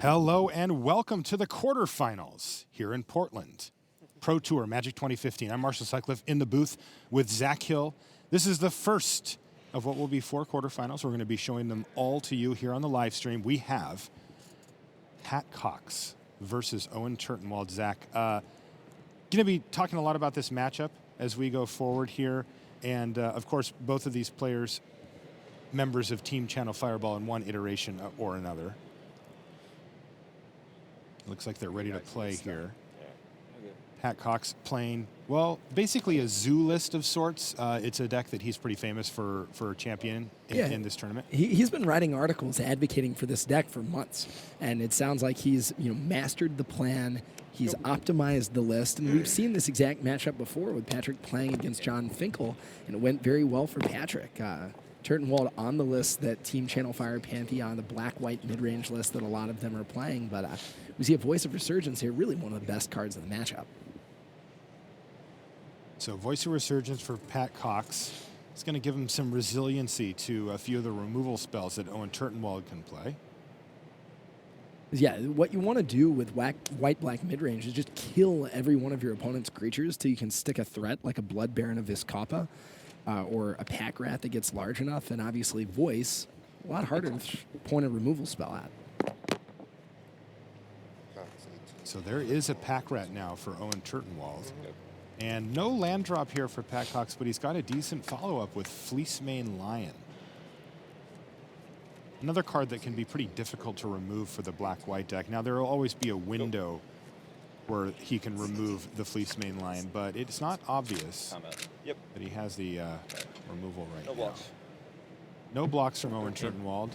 Hello and welcome to the quarterfinals here in Portland. Pro Tour Magic 2015. I'm Marshall Sutcliffe in the booth with Zach Hill. This is the first of what will be 4 quarterfinals. We're going to be showing them all to you here on the live stream. We have Pat Cox versus Owen Turtenwald. Zach, going to be talking a lot about this matchup as we go forward here. And of course, both of these players, members of Team Channel Fireball in one iteration or another. Looks like they're ready to play here. Pat Cox playing, well, basically a zoo list of sorts. It's a deck that he's pretty famous for championing in this tournament. He's been writing articles advocating for this deck for months, and it sounds like he's mastered the plan. He's optimized the list, and we've seen this exact matchup before with Patrick playing against John Finkel, and it went very well for Patrick. Turtenwald on the list that Team Channel Fire Pantheon, the black-white mid-range list that a lot of them are playing, but we see a Voice of Resurgence here, really one of the best cards in the matchup. So Voice of Resurgence for Pat Cox. It's going to give him some resiliency to a few of the removal spells that Owen Turtenwald can play. Yeah, what you want to do with white-black mid-range is just kill every one of your opponent's creatures till you can stick a threat like a Blood Baron of Vizkopa. Or a pack rat that gets large enough, and obviously Voice, a lot harder to point a removal spell at. So there is a pack rat now for Owen Turtenwald. And no land drop here for Pat Cox, but he's got a decent follow-up with Fleecemane Lion. Another card that can be pretty difficult to remove for the black-white deck. Now, there will always be a window where he can remove the Fleecemane Lion, but it's not obvious that he has the removal right now. Blocks. No blocks from Owen Turtenwald.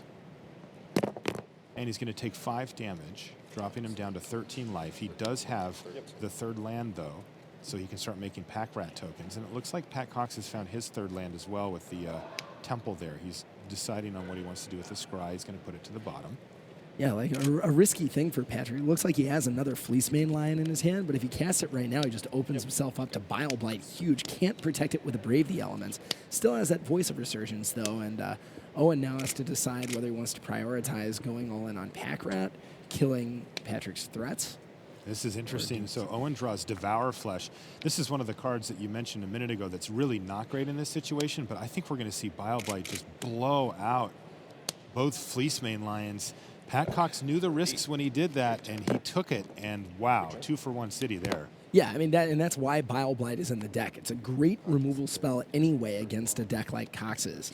And he's going to take 5 damage, dropping him down to 13 life. He does have the 3rd land, though, so he can start making pack rat tokens. And it looks like Pat Cox has found his 3rd land as well with the temple there. He's deciding on what he wants to do with the scry. He's going to put it to the bottom. Yeah, like a risky thing for Patrick. It looks like he has another Fleecemane Lion in his hand, but if he casts it right now, he just opens himself up to Bile Blight. Huge. Can't protect it with a Brave the Elements. Still has that Voice of Resurgence, though, and Owen now has to decide whether he wants to prioritize going all in on Pack Rat, killing Patrick's threats. This is interesting. So Owen draws Devour Flesh. This is one of the cards that you mentioned a minute ago that's really not great in this situation, but I think we're going to see Bile Blight just blow out both Fleecemane Lions. Pat Cox knew the risks when he did that, and he took it, and wow, 2-for-1 city there. Yeah, I mean, that's why Bile Blight is in the deck. It's a great removal spell anyway against a deck like Cox's.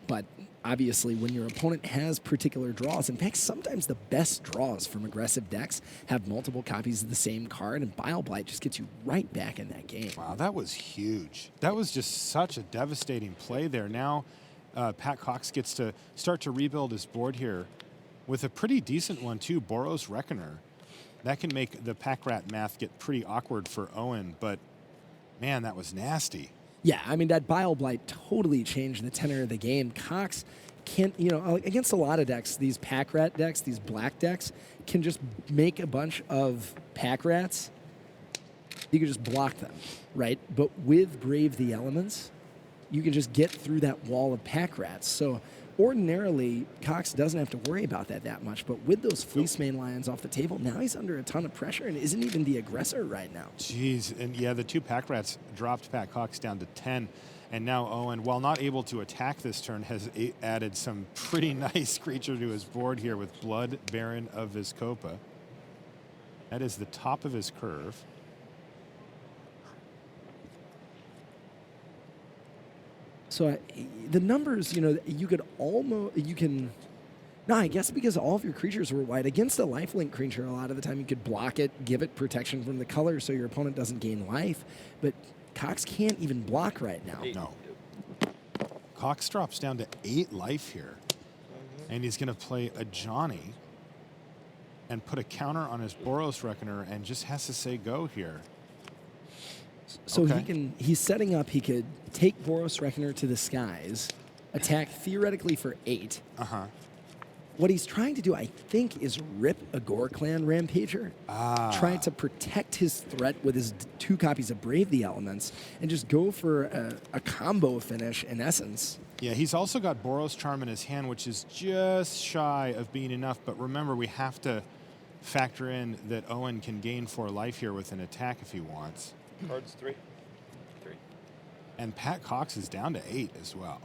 But obviously, when your opponent has particular draws, in fact, sometimes the best draws from aggressive decks have multiple copies of the same card, and Bile Blight just gets you right back in that game. Wow, that was huge. That was just such a devastating play there. Now, Pat Cox gets to start to rebuild his board here with a pretty decent one, too, Boros Reckoner. That can make the pack rat math get pretty awkward for Owen, but man, that was nasty. Yeah, I mean, that Bile Blight totally changed the tenor of the game. Cox can't, against a lot of decks, these pack rat decks, these black decks, can just make a bunch of pack rats. You can just block them, right? But with Brave the Elements, you can just get through that wall of pack rats. So ordinarily, Cox doesn't have to worry about that much, but with those Fleecemane Lions off the table, now he's under a ton of pressure and isn't even the aggressor right now. Jeez, and yeah, the 2 pack rats dropped Pat Cox down to 10, and now Owen, while not able to attack this turn, has added some pretty nice creature to his board here with Blood Baron of Vizkopa. That is the top of his curve. So the numbers, you could almost, no, I guess because all of your creatures were white. Against a lifelink creature, a lot of the time you could block it, give it protection from the color so your opponent doesn't gain life. But Cox can't even block right now. No. Cox drops down to 8 life here. And he's going to play a Johnny and put a counter on his Boros Reckoner and just has to say go here. So he's setting up, he could take Boros Reckoner to the skies, attack theoretically for 8. What he's trying to do, I think, is rip a Gore Clan Rampager, try to protect his threat with his 2 copies of Brave the Elements, and just go for a combo finish, in essence, Yeah, he's also got Boros Charm in his hand, which is just shy of being enough. But remember, we have to factor in that Owen can gain 4 life here with an attack if he wants. Cards 3. And Pat Cox is down to 8 as well.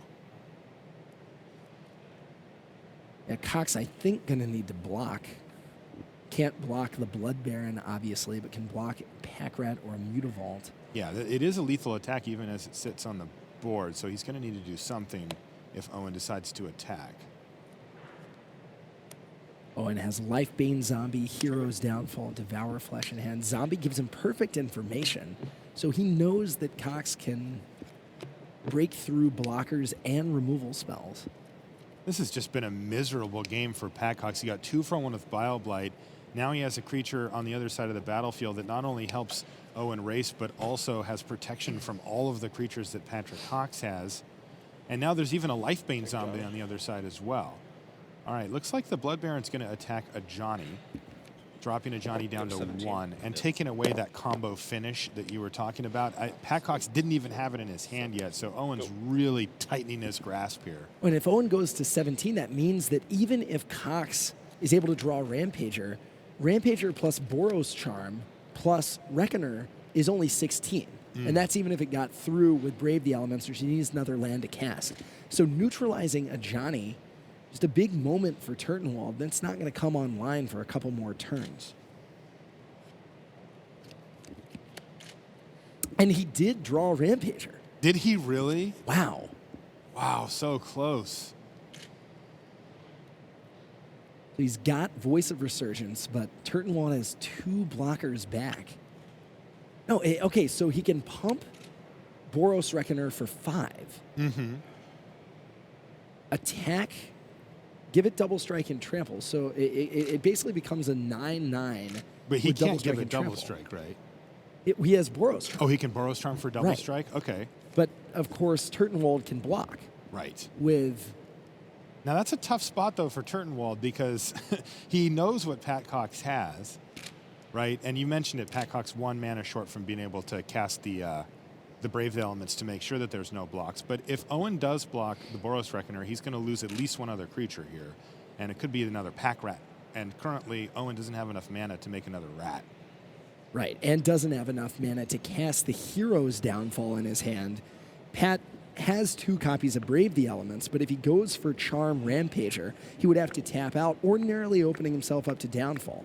Yeah, Cox, I think, going to need to block. Can't block the Blood Baron, obviously, but can block Pack Rat or a Mutavault. Yeah, it is a lethal attack even as it sits on the board, so he's going to need to do something if Owen decides to attack. Owen has Lifebane Zombie, Hero's Downfall, Devour Flesh in hand. Zombie gives him perfect information, so he knows that Cox can break through blockers and removal spells. This has just been a miserable game for Pat Cox. He got 2 for 1 with Bile Blight. Now he has a creature on the other side of the battlefield that not only helps Owen race, but also has protection from all of the creatures that Patrick Cox has. And now there's even a Lifebane Zombie on the other side as well. All right, looks like the Blood Baron's going to attack a Johnny, dropping a Johnny down to 1 and taking away that combo finish that you were talking about. Pat Cox didn't even have it in his hand yet, so Owen's really tightening his grasp here. And if Owen goes to 17, that means that even if Cox is able to draw Rampager, Rampager plus Boros Charm plus Reckoner is only 16. And that's even if it got through with Brave the Elements, or she needs another land to cast. So neutralizing a Johnny, just a big moment for Turtenwald. That's not going to come online for a couple more turns. And he did draw Rampager. Did he really? Wow. Wow, so close. He's got Voice of Resurgence, but Turtenwald has 2 blockers back. No, okay, so he can pump Boros Reckoner for 5. Attack, give it double strike and trample. So it basically becomes a 9/9. But he with double can't give strike a and double trample. strike, right? He has Boros Charm. Oh, he can Boros Charm for double Right. strike? Okay. But, of course, Turtenwald can block Right. with... Now, that's a tough spot, though, for Turtenwald because he knows what Pat Cox has, right? And you mentioned it, Pat Cox 1 mana short from being able to cast the Brave Elements to make sure that there's no blocks. But if Owen does block the Boros Reckoner, he's going to lose at least 1 other creature here. And it could be another Pack Rat. And currently, Owen doesn't have enough mana to make another rat. Right, and doesn't have enough mana to cast the Hero's Downfall in his hand. Pat has 2 copies of Brave the Elements, but if he goes for Charm Rampager, he would have to tap out, ordinarily opening himself up to Downfall.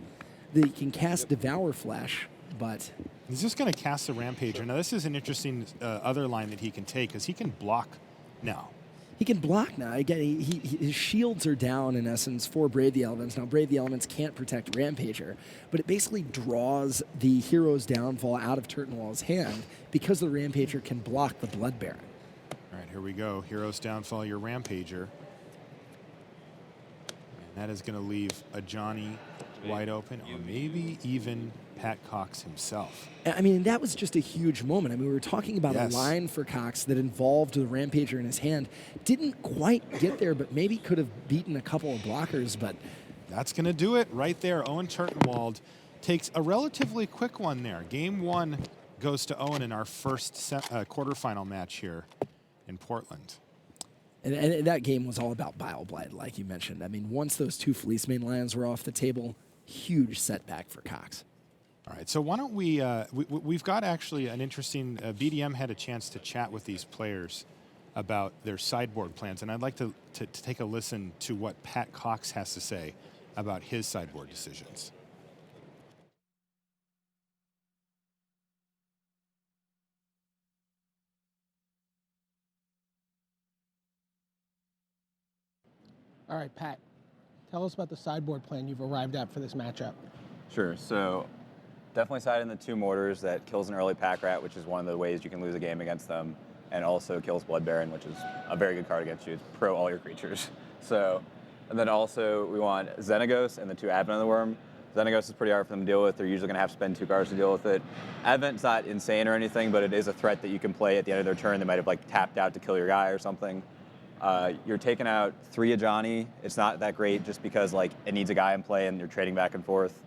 He can cast Devour Flesh, but... He's just going to cast the Rampager. Now, this is an interesting other line that he can take because he can block now. He can block now. Again, his shields are down, in essence, for Brave the Elements. Now, Brave the Elements can't protect Rampager, but it basically draws the Hero's Downfall out of Turtenwald's hand because the Rampager can block the Blood Baron. All right, here we go. Hero's Downfall, your Rampager. And that is going to leave a Johnny wide open, or maybe even Pat Cox himself. I mean, that was just a huge moment. I mean, we were talking about Yes. a line for Cox that involved the Rampager in his hand. Didn't quite get there, but maybe could have beaten a couple of blockers, but... That's going to do it right there. Owen Turtenwald takes a relatively quick one there. Game 1 goes to Owen in our first quarterfinal match here in Portland. And that game was all about Bile Blight, like you mentioned. I mean, once those 2 Fleece Mane lands were off the table, huge setback for Cox. All right, so why don't we've got actually an interesting, BDM had a chance to chat with these players about their sideboard plans, and I'd like to take a listen to what Pat Cox has to say about his sideboard decisions. All right, Pat, tell us about the sideboard plan you've arrived at for this matchup. Sure. So definitely side in the 2 mortars that kills an early Pack Rat, which is one of the ways you can lose a game against them, and also kills Blood Baron, which is a very good card against you. It's pro all your creatures. So, and then also we want Xenagos and the 2 Advent of the Worm. Xenagos is pretty hard for them to deal with. They're usually going to have to spend 2 cards to deal with it. Advent's not insane or anything, but it is a threat that you can play at the end of their turn. They might have like tapped out to kill your guy or something. You're taking out 3 Ajani. It's not that great just because like it needs a guy in play and you're trading back and forth.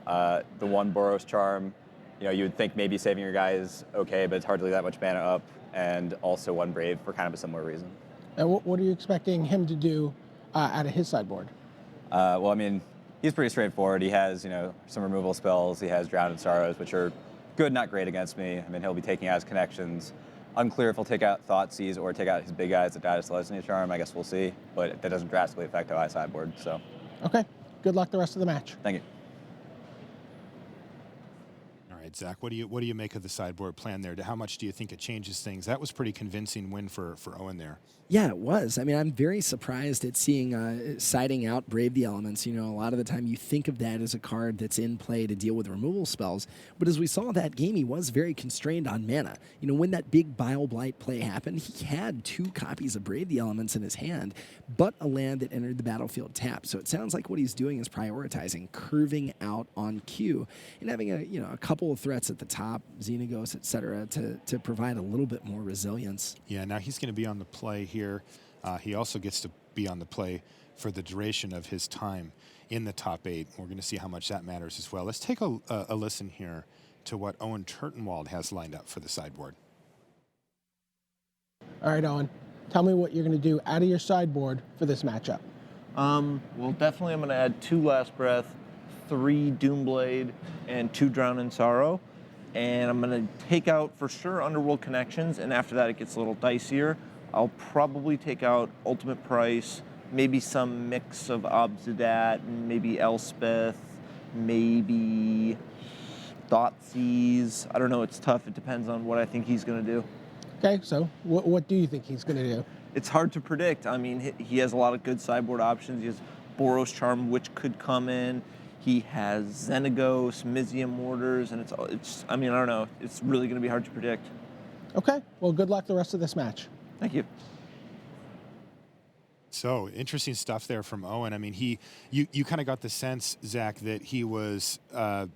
The 1 Boros Charm, you know, you would think maybe saving your guy is okay, but it's hard to leave that much mana up. And also 1 Brave for kind of a similar reason. And what are you expecting him to do out of his sideboard? Well, I mean, he's pretty straightforward. He has, some removal spells. He has Drown in Sorrows, which are good, not great against me. I mean, he'll be taking out his connections. Unclear if he'll take out Thoughtseize or take out his big guys that died to Celestia Charm. I guess we'll see. But that doesn't drastically affect how I sideboard. So. Okay. Good luck the rest of the match. Thank you. All right, Zach, what do you make of the sideboard plan there? How much do you think it changes things? That was pretty convincing win for Owen there. Yeah, it was. I mean, I'm very surprised at seeing siding out Brave the Elements. A lot of the time you think of that as a card that's in play to deal with removal spells. But as we saw that game, he was very constrained on mana. When that big Bile Blight play happened, he had 2 copies of Brave the Elements in his hand, but a land that entered the battlefield tapped. So it sounds like what he's doing is prioritizing, curving out on cue, and having a couple of threats at the top, Xenagos, etc., to provide a little bit more resilience. Yeah, now he's going to be on the play here. He also gets to be on the play for the duration of his time in the top 8. We're going to see how much that matters as well. Let's take a listen here to what Owen Turtenwald has lined up for the sideboard. All right, Owen. Tell me what you're going to do out of your sideboard for this matchup. Well, definitely I'm going to add 2 Last Breath, 3 Doomblade, and 2 Drown in Sorrow. And I'm going to take out, for sure, Underworld Connections, and after that it gets a little dicier. I'll probably take out Ultimate Price, maybe some mix of Obsidat, maybe Elspeth, maybe Thoughtseize. I don't know, it's tough. It depends on what I think he's going to do. Okay, so what do you think he's going to do? It's hard to predict. I mean, he has a lot of good sideboard options. He has Boros Charm, which could come in. He has Xenagos, Mizium Mortars, and it's. I mean, I don't know. It's really going to be hard to predict. Okay, well, good luck the rest of this match. Thank you. So interesting stuff there from Owen. I mean, you kind of got the sense, Zach, that he was kind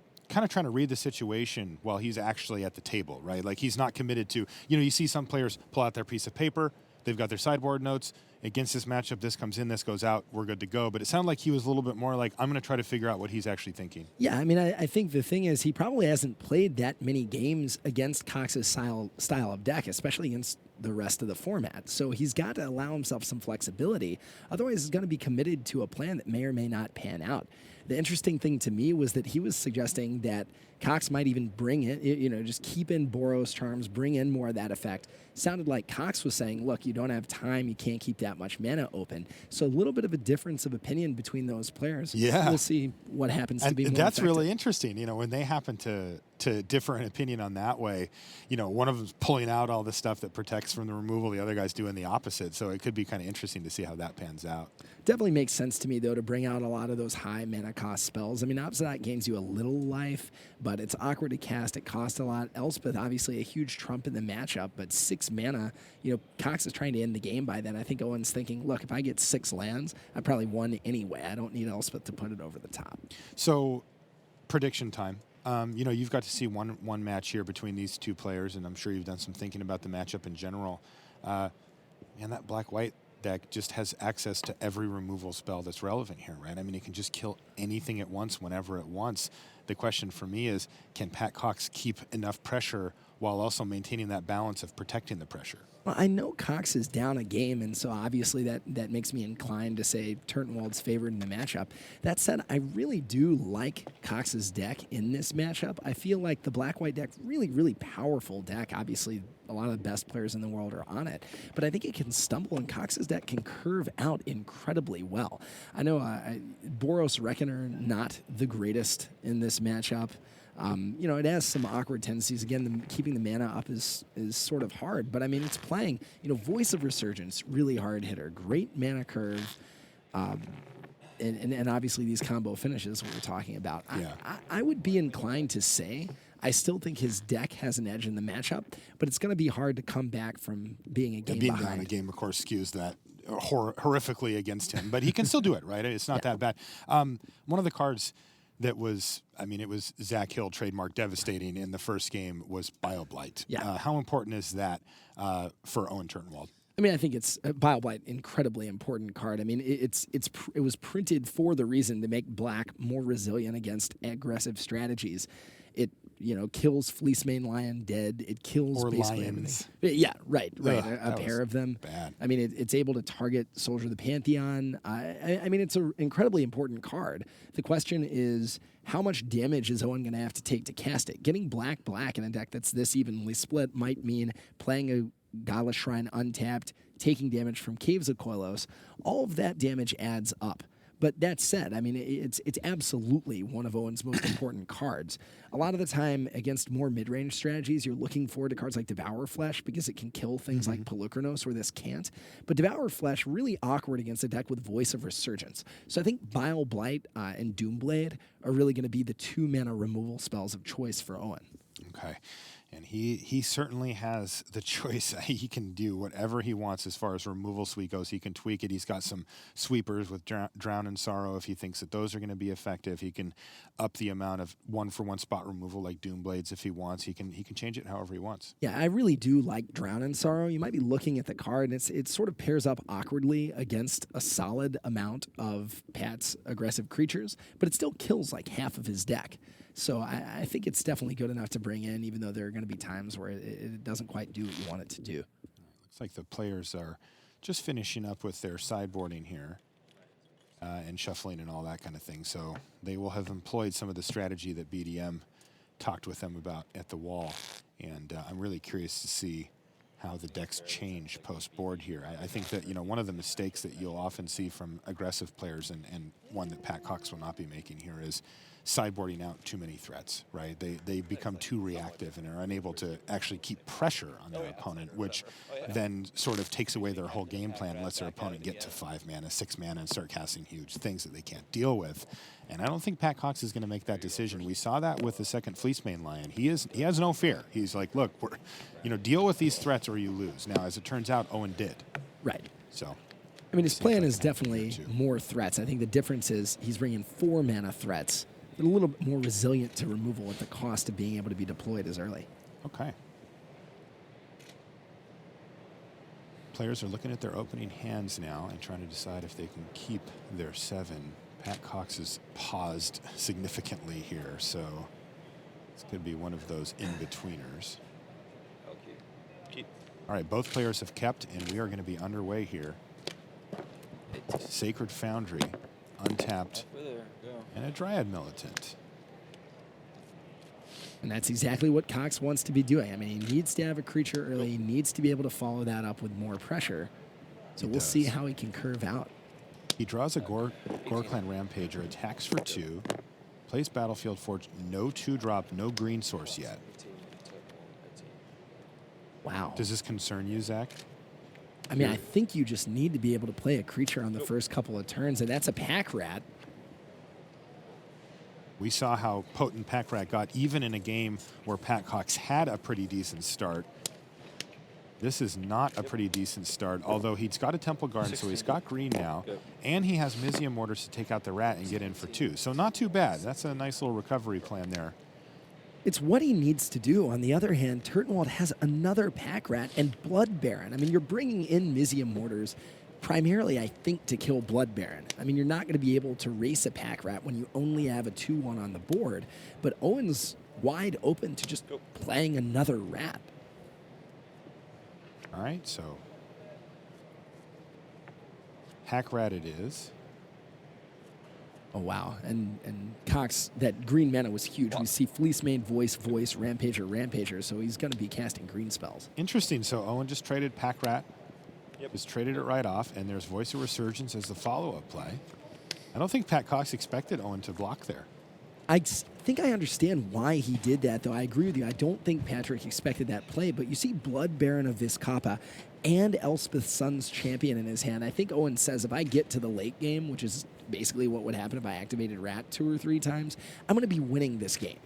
of trying to read the situation while he's actually at the table, right? Like he's not committed to, you see some players pull out their piece of paper, they've got their sideboard notes. Against this matchup, this comes in, this goes out, we're good to go. But it sounded like he was a little bit more like, I'm going to try to figure out what he's actually thinking. Yeah, I mean, I think the thing is he probably hasn't played that many games against Cox's style of deck, especially against the rest of the format. So he's got to allow himself some flexibility. Otherwise, he's going to be committed to a plan that may or may not pan out. The interesting thing to me was that he was suggesting that Cox might even bring it, just keep in Boros Charms, bring in more of that effect. Sounded like Cox was saying, look, you don't have time, you can't keep that much mana open. So a little bit of a difference of opinion between those players. Yeah. We'll see what happens to be more that's effective. really interesting, when they happen to differ in opinion on that way. One of them's pulling out all the stuff that protects from the removal, the other guy's doing the opposite. So it could be kind of interesting to see how that pans out. Definitely makes sense to me, though, to bring out a lot of those high mana cost spells. I mean, Obsidian gains you a little life, but it's awkward to cast. It costs a lot. Elspeth, obviously, a huge trump in the matchup, but 6 mana, Cox is trying to end the game by then. I think Owen's thinking, look, if I get 6 lands, I probably won anyway. I don't need Elspeth to put it over the top. So, prediction time. You've got to see one match here between these two players, and I'm sure you've done some thinking about the matchup in general. And that black-white deck just has access to every removal spell that's relevant here, right? I mean, it can just kill anything at once whenever it wants. The question for me is, can Pat Cox keep enough pressure while also maintaining that balance of protecting the pressure? Well, I know Cox is down a game, and so obviously that makes me inclined to say Turtenwald's favored in the matchup. That said, I really do like Cox's deck in this matchup. I feel like the black-white deck, really, really powerful deck. Obviously, a lot of the best players in the world are on it, but I think it can stumble, and Cox's deck can curve out incredibly well. I know Boros Reckoner, not the greatest in this matchup. It has some awkward tendencies. Again, keeping the mana up is sort of hard, but I mean, it's playing, Voice of Resurgence, really hard hitter, great mana curve, and obviously these combo finishes we were talking about. Yeah. I would be inclined to say I still think his deck has an edge in the matchup, but it's going to be hard to come back from being a game being behind. down a game, of course, skews that horrifically against him, but he can still do it, right? It's not that bad. One of the cards that was, it was Zach Hill trademark devastating in the first game was BioBlight. Yeah. How important is that for Owen Turtenwald? I mean, I think it's BioBlight, incredibly important card. I mean, it was printed for the reason to make black more resilient against aggressive strategies. It kills Fleecemane Lion dead. It kills Or basically lions. everything. Yeah, right. Ugh, A that pair was of them. bad. I mean, it's able to target Soldier of the Pantheon. I mean, it's an incredibly important card. The question is, how much damage is Owen going to have to take to cast it? Getting black in a deck that's this evenly split might mean playing a Godless Shrine untapped, taking damage from Caves of Koilos. All of that damage adds up. But that said, I mean, it's absolutely one of Owen's most important cards. A lot of the time, against more mid-range strategies, you're looking forward to cards like Devour Flesh because it can kill things like Pelucranos where this can't. But Devour Flesh, really awkward against a deck with Voice of Resurgence. So I think Bile Blight and Doomblade are really going to be the 2-mana removal spells of choice for Owen. Okay. And he certainly has the choice. He can do whatever he wants as far as removal suite goes. He can tweak it. He's got some sweepers with Drown in Sorrow if he thinks that those are going to be effective. He can up the amount of 1-for-1 spot removal like Doomblades if he wants. He can change it however he wants. Yeah, I really do like Drown in Sorrow. You might be looking at the card, and it sort of pairs up awkwardly against a solid amount of Pat's aggressive creatures, but it still kills like half of his deck. So I think it's definitely good enough to bring in, even though there are going to be times where it doesn't quite do what you want it to do. Looks like the players are just finishing up with their sideboarding here and shuffling and all that kind of thing. So they will have employed some of the strategy that BDM talked with them about at the wall. And I'm really curious to see how the decks change post-board here. I think that, one of the mistakes that you'll often see from aggressive players and one that Pat Cox will not be making here is sideboarding out too many threats, right? They become too reactive and are unable to actually keep pressure on their opponent, which then sort of takes away their whole game plan and lets their opponent get to 5 mana, 6 mana, and start casting huge things that they can't deal with. And I don't think Pat Cox is going to make that decision. We saw that with the second Fleecemane Lion. He has no fear. He's like, look, deal with these threats or you lose. Now, as it turns out, Owen did. Right. So, I mean, his plan is definitely more threats. I think the difference is he's bringing 4 mana threats. A little bit more resilient to removal at the cost of being able to be deployed as early. Okay. Players are looking at their opening hands now and trying to decide if they can keep their 7. Pat Cox has paused significantly here, so this could be one of those in-betweeners. All right, both players have kept, and we are going to be underway here. Sacred Foundry, untapped, and a Dryad Militant. And that's exactly what Cox wants to be doing. I mean, he needs to have a creature early. He needs to be able to follow that up with more pressure. So we'll see how he can curve out. He draws a Gore Clan Rampager, attacks for 2, plays Battlefield Forge, no 2-drop, no green source yet. Wow. Does this concern you, Zach? I mean, I think you just need to be able to play a creature on the first couple of turns, and that's a Pack Rat. We saw how potent Pack Rat got even in a game where Pat Cox had a pretty decent start. This is not a pretty decent start, although he's got a Temple Garden, so he's got green now, and he has Mizium Mortars to take out the rat and get in for 2. So not too bad. That's a nice little recovery plan there. It's what he needs to do. On the other hand, Turtenwald has another Pack Rat and Blood Baron. I mean, you're bringing in Mizium Mortars primarily, I think, to kill Blood Baron. I mean, you're not going to be able to race a Pack Rat when you only have a 2/1 on the board, but Owen's wide open to just playing another rat. All right, so Pack Rat it is. Oh, wow. And Cox, that green mana was huge. We see Fleecemane, Voice, Rampager, so he's going to be casting green spells. Interesting. So Owen just traded Pack Rat. Just traded it right off, and there's Voice of Resurgence as the follow-up play. I don't think Pat Cox expected Owen to block there. I think I understand why he did that, though. I agree with you. I don't think Patrick expected that play, but you see Blood Baron of Vizcapa and Elspeth Sun's Champion in his hand. I think Owen says, if I get to the late game, which is basically what would happen if I activated Rat 2 or 3 times, I'm going to be winning this game.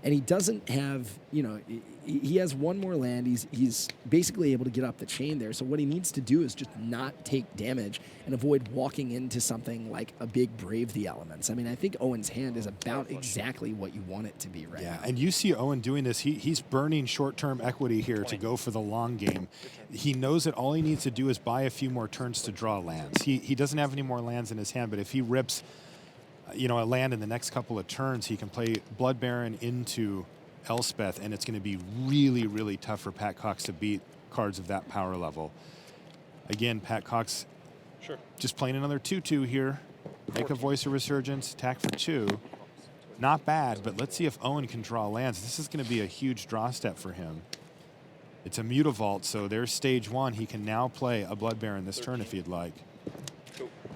And he doesn't have, he has one more land. He's basically able to get up the chain there. So what he needs to do is just not take damage and avoid walking into something like a big Brave the Elements. I mean, I think Owen's hand is about exactly what you want it to be right now. And you see Owen doing this. He's burning short-term equity here to go for the long game. He knows that all he needs to do is buy a few more turns to draw lands. He doesn't have any more lands in his hand, but if he rips a land in the next couple of turns, he can play Blood Baron into Elspeth, and it's going to be really, really tough for Pat Cox to beat cards of that power level. Again, Pat Cox just playing another 2-2 here. Make a Voice of Resurgence, attack for 2. Not bad, but let's see if Owen can draw lands. This is going to be a huge draw step for him. It's a Mutavault, so there's stage 1. He can now play a Blood Baron this turn if he'd like.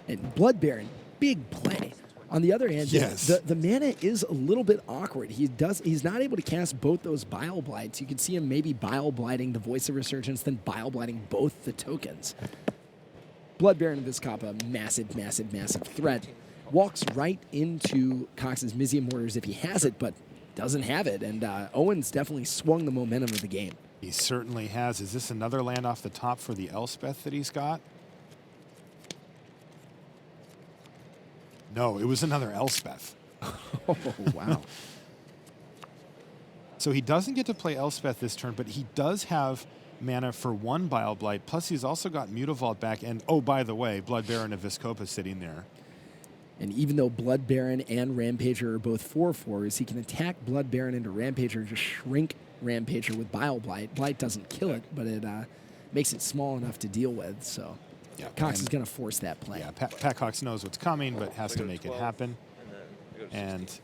And Blood Baron, big play. On the other hand, Yes. the mana is a little bit awkward. He's not able to cast both those Bile Blights. You can see him maybe Bile Blighting the Voice of Resurgence, then Bile Blighting both the tokens. Blood Baron of Vizcapa, massive, massive, massive threat. Walks right into Cox's Mizium Mortars if he has it, but doesn't have it. And Owen's definitely swung the momentum of the game. He certainly has. Is this another land off the top for the Elspeth that he's got? No, it was another Elspeth. Oh, wow. So he doesn't get to play Elspeth this turn, but he does have mana for 1 Bile Blight. Plus, he's also got Mutavault back. And, oh, by the way, Blood Baron of Vizcapa sitting there. And even though Blood Baron and Rampager are both 4/4s, he can attack Blood Baron into Rampager and just shrink Rampager with Bile Blight. Blight doesn't kill it, but it makes it small enough to deal with. So Yeah, Cox is going to force that play. Yeah, Pat Cox knows what's coming, but has to make it happen. And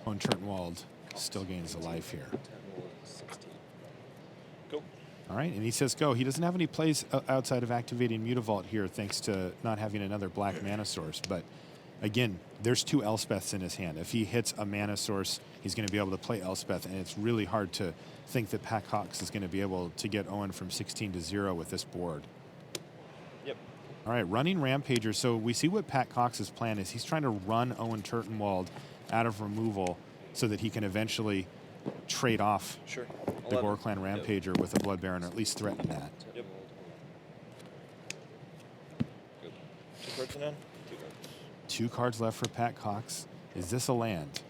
Owen Turtenwald still gains a life here. All right, and he says go. He doesn't have any plays outside of activating Mutavault here, thanks to not having another black mana source. But again, there's 2 Elspeths in his hand. If he hits a mana source, he's going to be able to play Elspeth, and it's really hard to think that Pat Cox is going to be able to get Owen from 16 to 0 with this board. Yep. All right, running Rampager. So we see what Pat Cox's plan is. He's trying to run Owen Turtenwald out of removal so that he can eventually trade off the Gorklan Rampager with a Blood Baron, or at least threaten that. Yep. 2 cards in hand? 2 cards. 2 cards left for Pat Cox. Is this a land?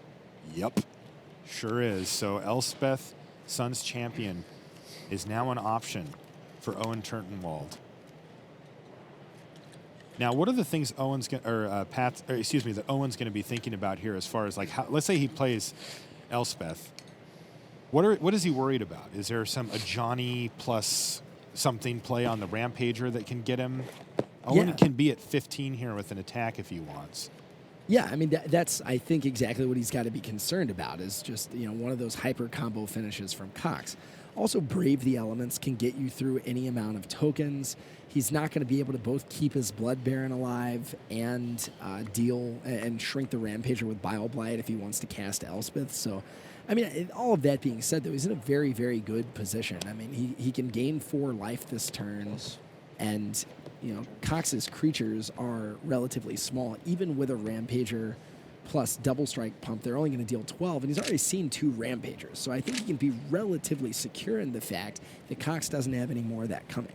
Yep, sure is. So Elspeth, Sun's Champion, is now an option for Owen Turtenwald. Now, what are the things that Owen's going to be thinking about here as far as like, let's say he plays Elspeth. What is he worried about? Is there a Johnny plus something play on the Rampager that can get him? Owen can be at 15 here with an attack if he wants. Yeah, I mean, that's, I think, exactly what he's got to be concerned about is just, one of those hyper combo finishes from Cox. Also, Brave the Elements can get you through any amount of tokens. He's not going to be able to both keep his Blood Baron alive and deal and shrink the Rampager with Bile Blight if he wants to cast Elspeth. So, I mean, all of that being said, though, he's in a very, very good position. I mean, he can gain 4 life this turn, and Cox's creatures are relatively small. Even with a Rampager plus Double Strike Pump, they're only going to deal 12, and he's already seen 2 Rampagers. So I think he can be relatively secure in the fact that Cox doesn't have any more of that coming.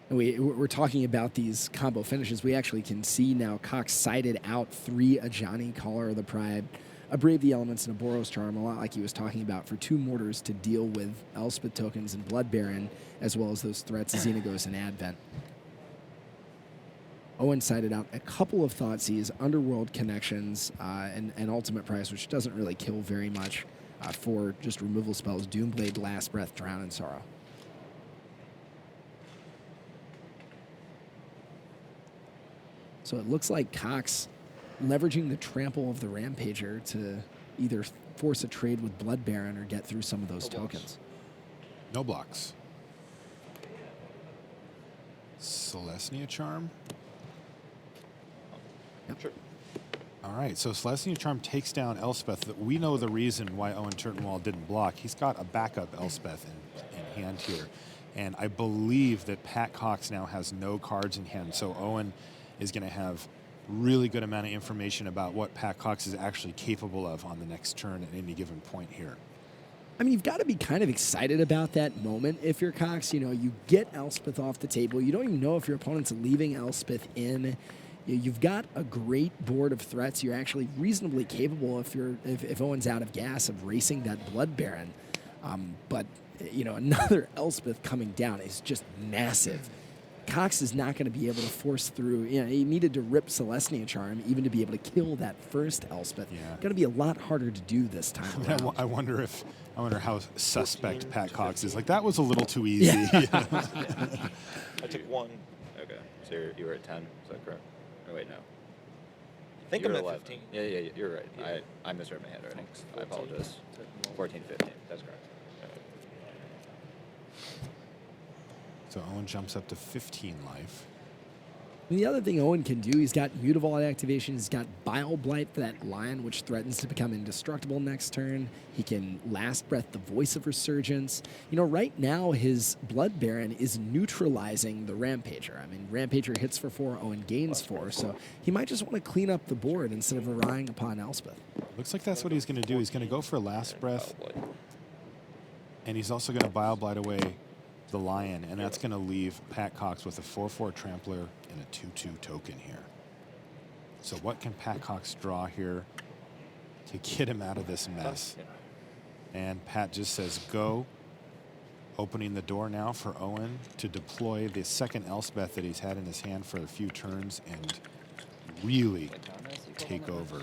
We're talking about these combo finishes. We actually can see now Cox sided out 3 Ajani, Caller of the Pride, a Brave the Elements, and a Boros Charm, a lot like he was talking about, for 2 Mortars to deal with Elspeth tokens and Blood Baron, as well as those threats, Xenagos and Advent. Owen sided out a couple of Thoughtseize, Underworld Connections, and Ultimate Price, which doesn't really kill very much for just removal spells, Doomblade, Last Breath, Drown in Sorrow. So it looks like Cox leveraging the trample of the Rampager to either force a trade with Blood Baron or get through some of those tokens. No blocks. Celestia Charm. Yep. Sure. All right, so Celestia Charm takes down Elspeth. We know the reason why Owen Turtenwald didn't block. He's got a backup Elspeth in hand here. And I believe that Pat Cox now has no cards in hand. So Owen is going to have really good amount of information about what Pat Cox is actually capable of on the next turn at any given point here. I mean, you've got to be kind of excited about that moment if you're Cox. You get Elspeth off the table. You don't even know if your opponent's leaving Elspeth in. You've got a great board of threats. You're actually reasonably capable if Owen's out of gas of racing that Blood Baron. But another Elspeth coming down is just massive. Cox is not going to be able to force through. He needed to rip Celestia Charm even to be able to kill that first Elspeth. Yeah. Going to be a lot harder to do this time around. I wonder how suspect Pat Cox is. Like, that was a little too easy. I took 1. Okay, so you were at 10. Is that correct? Oh wait, no. I think You I'm were at 11. 15. Yeah, you're right. I misread my handwriting. I apologize. 14, 15. That's correct. So Owen jumps up to 15 life. And the other thing Owen can do, he's got Mutavault activation, he's got Bile Blight for that Lion, which threatens to become indestructible next turn. He can Last Breath the Voice of Resurgence. Right now his Blood Baron is neutralizing the Rampager. I mean, Rampager hits for 4, Owen gains 4, so he might just want to clean up the board instead of relying upon Elspeth. Looks like that's what he's going to do. He's going to go for Last Breath, and he's also going to Bile Blight away the Lion, and that's going to leave Pat Cox with a 4/4 Trampler and a 2/2 token here. So what can Pat Cox draw here to get him out of this mess? And Pat just says go, opening the door now for Owen to deploy the second Elspeth that he's had in his hand for a few turns and really take over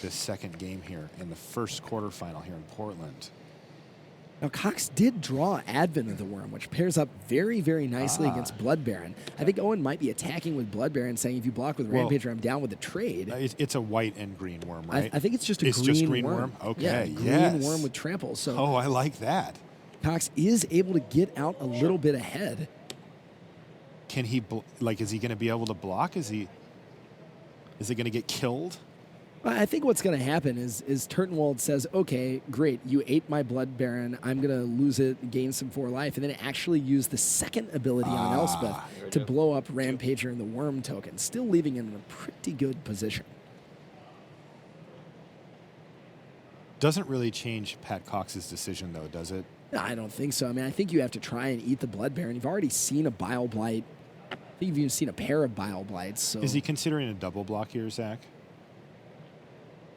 this second game here in the first quarterfinal here in Portland. Now, Cox did draw Advent of the Worm, which pairs up very, very nicely against Blood Baron. I think Owen might be attacking with Blood Baron, saying if you block with Rampager, I'm down with the trade. It's a white and green worm, right? I think it's just a green worm. Okay, yeah, green worm with trample. So I like that. Cox is able to get out a little bit ahead. Can he, is he going to be able to block? Is he going to get killed? I think what's going to happen is Turtenwald says, okay, great, you ate my Blood Baron. I'm going to lose it, gain some 4 life, and then actually use the second ability on Elspeth to blow up Rampager and the Worm token, still leaving him in a pretty good position. Doesn't really change Pat Cox's decision, though, does it? No, I don't think so. I mean, I think you have to try and eat the Blood Baron. You've already seen a Bile Blight. I think you've even seen a pair of Bile Blights. So. Is he considering a double block here, Zach?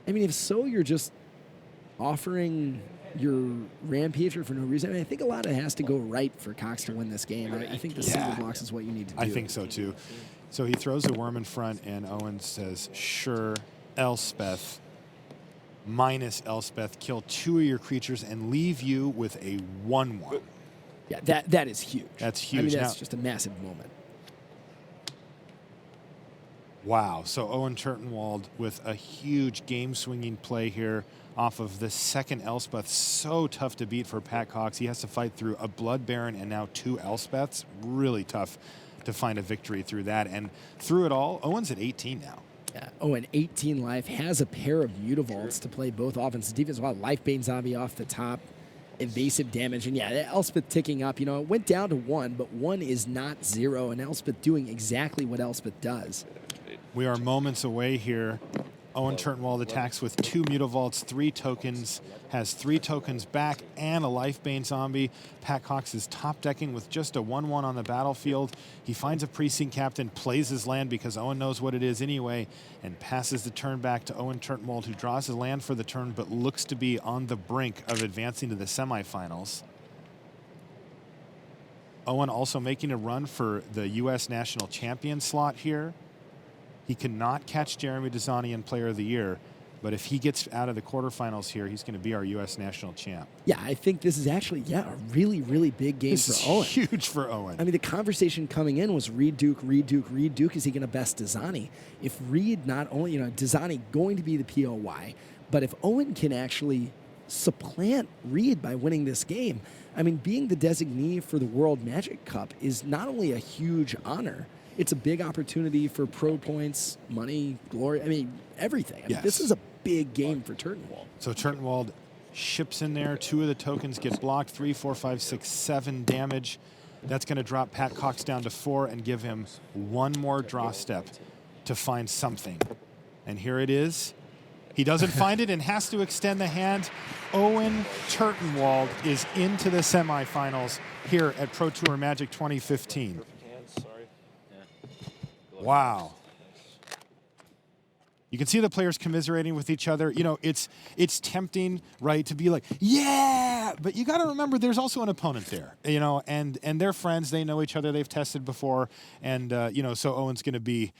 I mean, if so, you're just offering your Rampager for no reason. I mean, I think a lot of it has to go right for Cox to win this game. I think the single blocks is what you need to do. I think so, too. So he throws the worm in front, and Owen says, sure, Elspeth, minus Elspeth, kill 2 of your creatures and leave you with a 1/1. Yeah, that is huge. That's huge. I mean, that's just a massive moment. Wow. So Owen Turtenwald with a huge game-swinging play here off of the second Elspeth. So tough to beat for Pat Cox. He has to fight through a Blood Baron and now 2 Elspeths. Really tough to find a victory through that. And through it all, Owen's at 18 now. Yeah. Owen, 18 life, has a pair of Mutavaults to play both offense and defense. Wow, Life Bane Zombie off the top. Evasive damage, and yeah, Elspeth ticking up. It went down to 1, but 1 is not 0, and Elspeth doing exactly what Elspeth does. We are moments away here. Owen Turtenwald attacks with 2 Mutavaults, 3 tokens, has 3 tokens back, and a Lifebane Zombie. Pat Cox is top decking with just a 1/1 on the battlefield. He finds a Precinct Captain, plays his land because Owen knows what it is anyway, and passes the turn back to Owen Turtenwald, who draws his land for the turn, but looks to be on the brink of advancing to the semifinals. Owen also making a run for the U.S. National Champion slot here. He cannot catch Jeremy Dezani Player of the Year, but if he gets out of the quarterfinals here, he's going to be our U.S. National Champ. Yeah, I think this is actually, a really, really big game this for Owen. This is huge for Owen. I mean, the conversation coming in was Reed Duke, is he going to best Dezani? If Reed not only, Dezani going to be the POY, but if Owen can actually supplant Reed by winning this game, I mean, being the designee for the World Magic Cup is not only a huge honor, it's a big opportunity for pro points, money, glory. I mean, everything. I mean, this is a big game for Turtenwald. So Turtenwald ships in there. 2 of the tokens get blocked. 3, 4, 5, 6, 7 damage. That's going to drop Pat Cox down to 4 and give him 1 more draw step to find something. And here it is. He doesn't find it and has to extend the hand. Owen Turtenwald is into the semifinals here at Pro Tour Magic 2015. Wow. You can see the players commiserating with each other. It's tempting, right, to be like, yeah, But you got to remember, there's also an opponent there, and they're friends. They know each other. They've tested before, and so Owen's going to be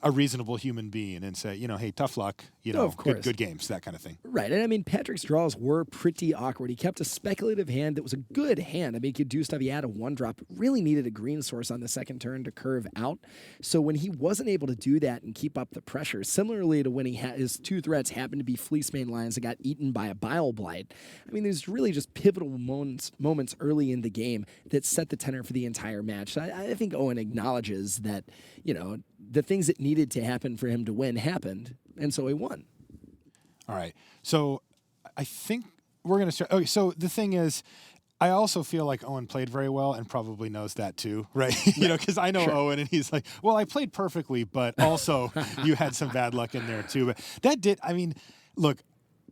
a reasonable human being and say, hey, tough luck, of course. good games, that kind of thing. Right, and I mean, Patrick's draws were pretty awkward. He kept a speculative hand that was a good hand. I mean, he could do stuff. He had a 1-drop, really needed a green source on the second turn to curve out. So when he wasn't able to do that and keep up the pressure, similarly to when he had his 2 threats happened to be Fleecemane Lions that got eaten by a Bile Blight, I mean, there's really just pivotal moments early in the game that set the tenor for the entire match. So I think Owen acknowledges that, the things that needed to happen for him to win happened, and so he won. All right. So I think we're going to start. Okay, so the thing is, I also feel like Owen played very well and probably knows that too, right? Because I know Owen and he's like, well, I played perfectly, but also you had some bad luck in there too. But look,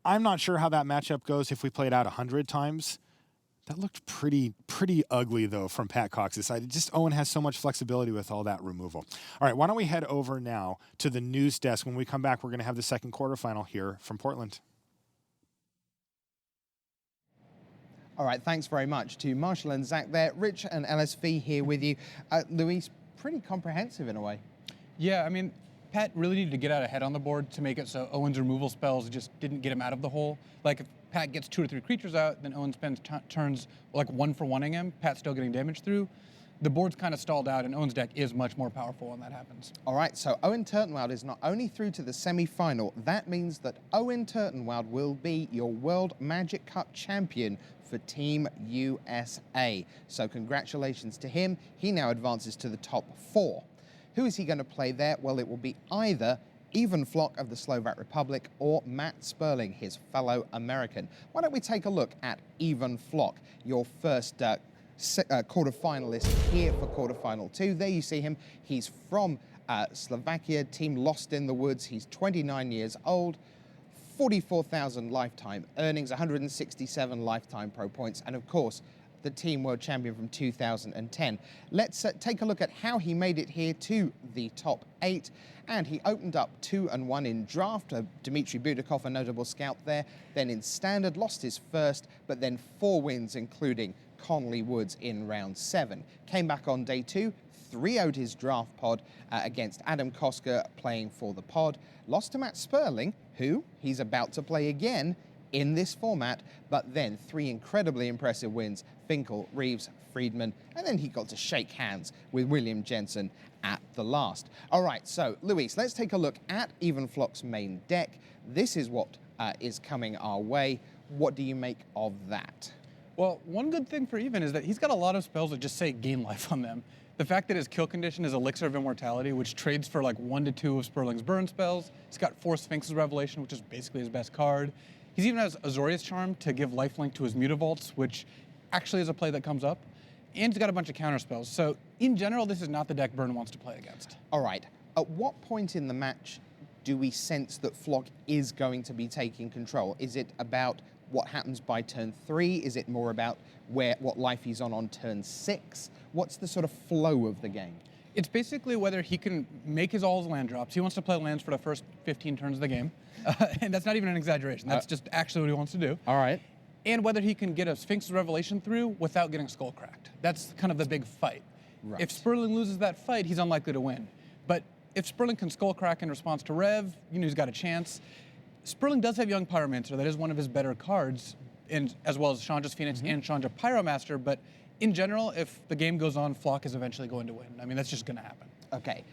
I'm not sure how that matchup goes if we played out 100 times. That looked pretty ugly, though, from Pat Cox's side. Owen has so much flexibility with all that removal. All right, why don't we head over now to the news desk. When we come back, we're going to have the second quarterfinal here from Portland. All right, thanks very much to Marshall and Zach there. Rich and LSV here with you. Luis, pretty comprehensive in a way. Yeah, I mean, Pat really needed to get out ahead on the board to make it so Owen's removal spells just didn't get him out of the hole. Like, if Pat gets 2 or 3 creatures out, then Owen spends turns like 1-for-1ing him. Pat's still getting damage through. The board's kind of stalled out, and Owen's deck is much more powerful when that happens. All right, so Owen Turtenwald is not only through to the semi-final, that means that Owen Turtenwald will be your World Magic Cup champion for Team USA. So congratulations to him. He now advances to the top 4. Who is he going to play there? Well, it will be either Ivan Flock of the Slovak Republic or Matt Sperling, his fellow American. Why don't we take a look at Ivan Flock, your first quarterfinalist here for quarterfinal 2. There you see him. He's from Slovakia, team Lost in the Woods. He's 29 years old, 44,000 lifetime earnings, 167 lifetime pro points, and of course, the team world champion from 2010. Let's take a look at how he made it here to the top 8. And he opened up 2-1 in draft. Dmitry Budakov, a notable scout there. Then in standard, lost his first, but then 4 wins, including Conley Woods in round 7. Came back on day 2, 3-0'd his draft pod against Adam Koska playing for the pod. Lost to Matt Sperling, who he's about to play again in this format, but then 3 incredibly impressive wins: Finkel, Reeves, Friedman, and then he got to shake hands with William Jensen at the last. All right, so Luis, let's take a look at Ivan Flock's main deck. This is what is coming our way. What do you make of that? Well, one good thing for Ivan is that he's got a lot of spells that just say gain life on them. The fact that his kill condition is Elixir of Immortality, which trades for like 1 to 2 of Sperling's burn spells. He's got 4 Sphinx's Revelation, which is basically his best card. He even has Azorius Charm to give lifelink to his Mutavaults, which actually is a play that comes up. And he's got a bunch of counter spells. So in general, this is not the deck Burn wants to play against. All right. At what point in the match do we sense that Flock is going to be taking control? Is it about what happens by turn 3? Is it more about what life he's on turn 6? What's the sort of flow of the game? It's basically whether he can make his all his land drops. He wants to play lands for the first 15 turns of the game. And that's not even an exaggeration. That's just actually what he wants to do. All right. And whether he can get a Sphinx's Revelation through without getting skull cracked. That's kind of the big fight. Right. If Sperling loses that fight, he's unlikely to win. But if Sperling can skull crack in response to Rev, he's got a chance. Sperling does have Young Pyromancer. That is one of his better cards, as well as Chandra's Phoenix and Chandra Pyromaster. But in general, if the game goes on, Flock is eventually going to win. I mean, that's just going to happen. Okay.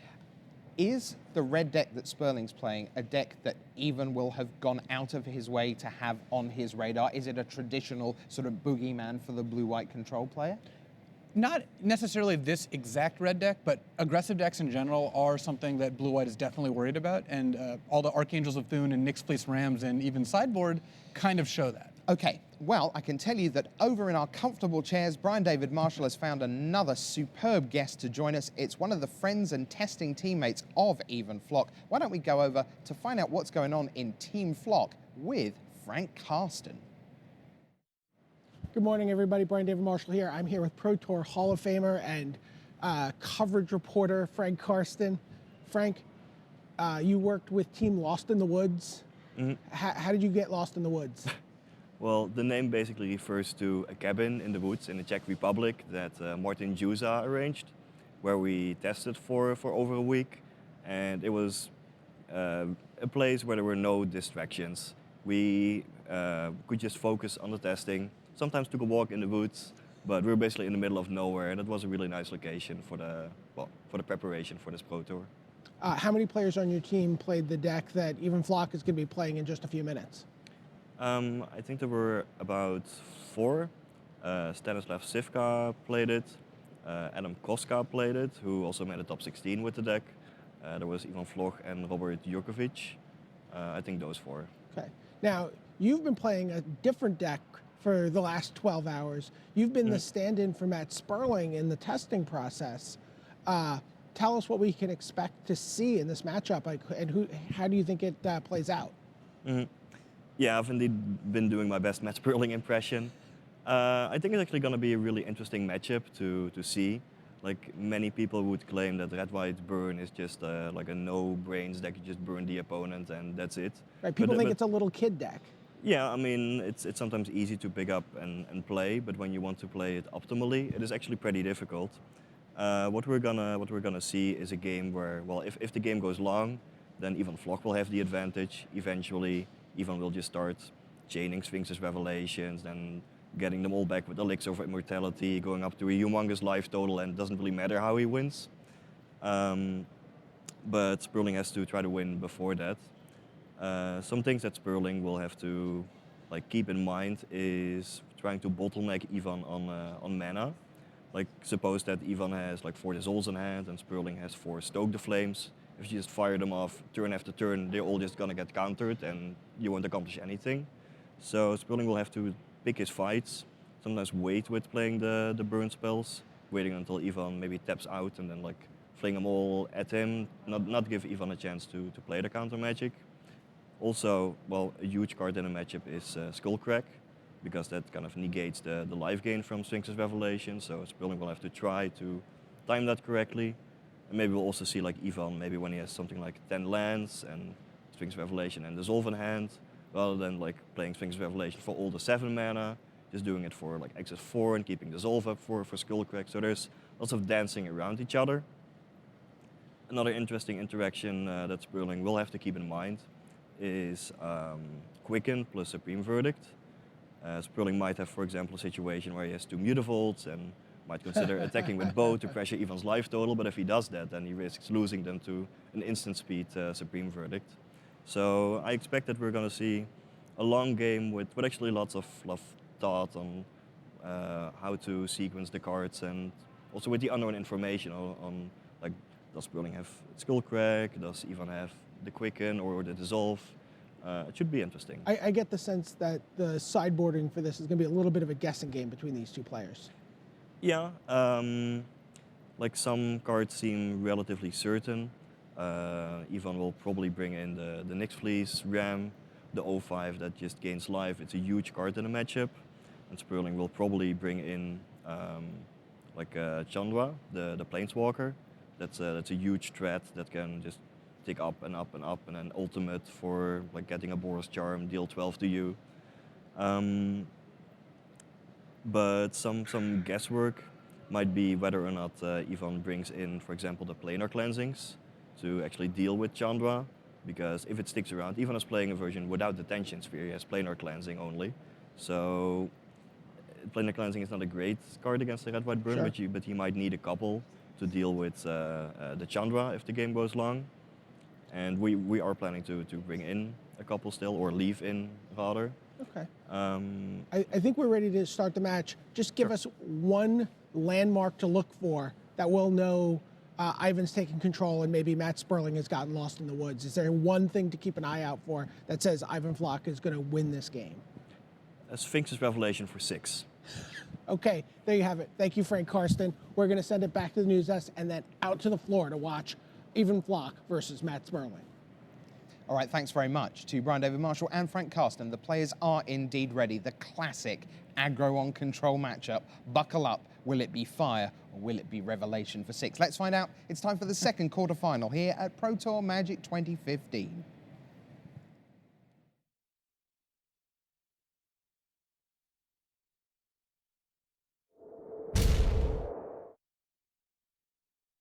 Is the red deck that Sperling's playing a deck that Ivan will have gone out of his way to have on his radar? Is it a traditional sort of boogeyman for the blue-white control player? Not necessarily this exact red deck, but aggressive decks in general are something that blue-white is definitely worried about, and all the Archangels of Thune and Nyx Fleece Rams and even Sideboard kind of show that. Okay, well, I can tell you that over in our comfortable chairs, Brian David Marshall has found another superb guest to join us. It's one of the friends and testing teammates of Ivan Flock. Why don't we go over to find out what's going on in Team Flock with Frank Karsten. Good morning, everybody. Brian David Marshall here. I'm here with Pro Tour Hall of Famer and coverage reporter Frank Karsten. Frank, you worked with Team Lost in the Woods. Mm-hmm. How did you get lost in the woods? Well, the name basically refers to a cabin in the woods in the Czech Republic that Martin Juza arranged, where we tested for over a week. And it was a place where there were no distractions. We could just focus on the testing. Sometimes took a walk in the woods, but we were basically in the middle of nowhere. And that was a really nice location for the preparation for this Pro Tour. How many players on your team played the deck that Even Flock is going to be playing in just a few minutes? I think there were about 4. Stanislav Sivka played it. Adam Koska played it, who also made a top 16 with the deck. There was Ivan Vlog and Robert Jurkovic. I think those 4. Okay. Now, you've been playing a different deck for the last 12 hours. You've been the stand-in for Matt Sperling in the testing process. Tell us what we can expect to see in this matchup, and how do you think it plays out? Yeah, I've indeed been doing my best Matt Sperling impression. I think it's actually going to be a really interesting matchup to see. Like, many people would claim that Red-White Burn is just like a no-brains deck. You just burn the opponent and that's it. Right. People think it's a little kid deck. Yeah, I mean, it's sometimes easy to pick up and play, but when you want to play it optimally, it is actually pretty difficult. What we're gonna see is a game where, well, if the game goes long, then Ivan Vlog will have the advantage. Eventually, Ivan will just start chaining Sphinx's Revelations, then getting them all back with Elixir of Immortality, going up to a humongous life total, and it doesn't really matter how he wins. But Sperling has to try to win before that. Some things that Sperling will have to keep in mind is trying to bottleneck Ivan on mana. Like, suppose that Ivan has 4 Dissolves in hand and Sperling has 4 Stoke the Flames. If you just fire them off turn after turn, they're all just gonna get countered and you won't accomplish anything. So Sperling will have to pick his fights, sometimes wait with playing the burn spells, waiting until Ivan maybe taps out and then fling them all at him, not give Ivan a chance to play the counter magic. Also, well, a huge card in a matchup is Skullcrack, because that kind of negates the life gain from Sphinx's Revelation, so Sperling will have to try to time that correctly. And maybe we'll also see Ivan, maybe when he has something like 10 lands and Sphinx's Revelation and Dissolve in hand, rather than playing Sphinx's Revelation for all the 7 mana, just doing it for access 4 and keeping Dissolve up for Skullcrack. So there's lots of dancing around each other. Another interesting interaction that Sperling will have to keep in mind is Quicken plus Supreme Verdict. Sperling might have, for example, a situation where he has 2 Mutavaults and might consider attacking with bow to pressure Ivan's life total, but if he does that, then he risks losing them to an instant speed Supreme Verdict. So I expect that we're going to see a long game with actually lots of thought on how to sequence the cards, and also with the unknown information on does Sperling have Skullcrack, does Ivan have the Quicken or the Dissolve. It should be interesting. I get the sense that the sideboarding for this is going to be a little bit of a guessing game between these 2 players. Yeah, some cards seem relatively certain. Ivan will probably bring in the Nyx Fleece, Ram, the O5 that just gains life. It's a huge card in a matchup. And Sperling will probably bring in Chandra, the Planeswalker. That's a huge threat that can just tick up and up and up, and then ultimate for getting a Boros Charm, deal 12 to you. But some guesswork might be whether or not Ivan brings in, for example, the Planar Cleansings to actually deal with Chandra, because if it sticks around, Ivan is playing a version without the Tension Sphere. He has Planar Cleansing only. So Planar Cleansing is not a great card against the Red-White Burn, sure, but he might need a couple to deal with the Chandra if the game goes long. And we are planning to bring in a couple still, or leave in rather. Okay. I think we're ready to start the match. Just give us one landmark to look for that we'll know Ivan's taking control and maybe Matt Sperling has gotten lost in the woods. Is there one thing to keep an eye out for that says Ivan Vlog is going to win this game? A Sphinx's Revelation for 6. Okay, there you have it. Thank you, Frank Karsten. We're going to send it back to the news desk and then out to the floor to watch Ivan Vlog versus Matt Sperling. All right, thanks very much to Brian David Marshall and Frank Karsten. The players are indeed ready. The classic aggro on control matchup. Buckle up. Will it be fire or will it be Revelation for 6? Let's find out. It's time for the second quarterfinal here at Pro Tour Magic 2015.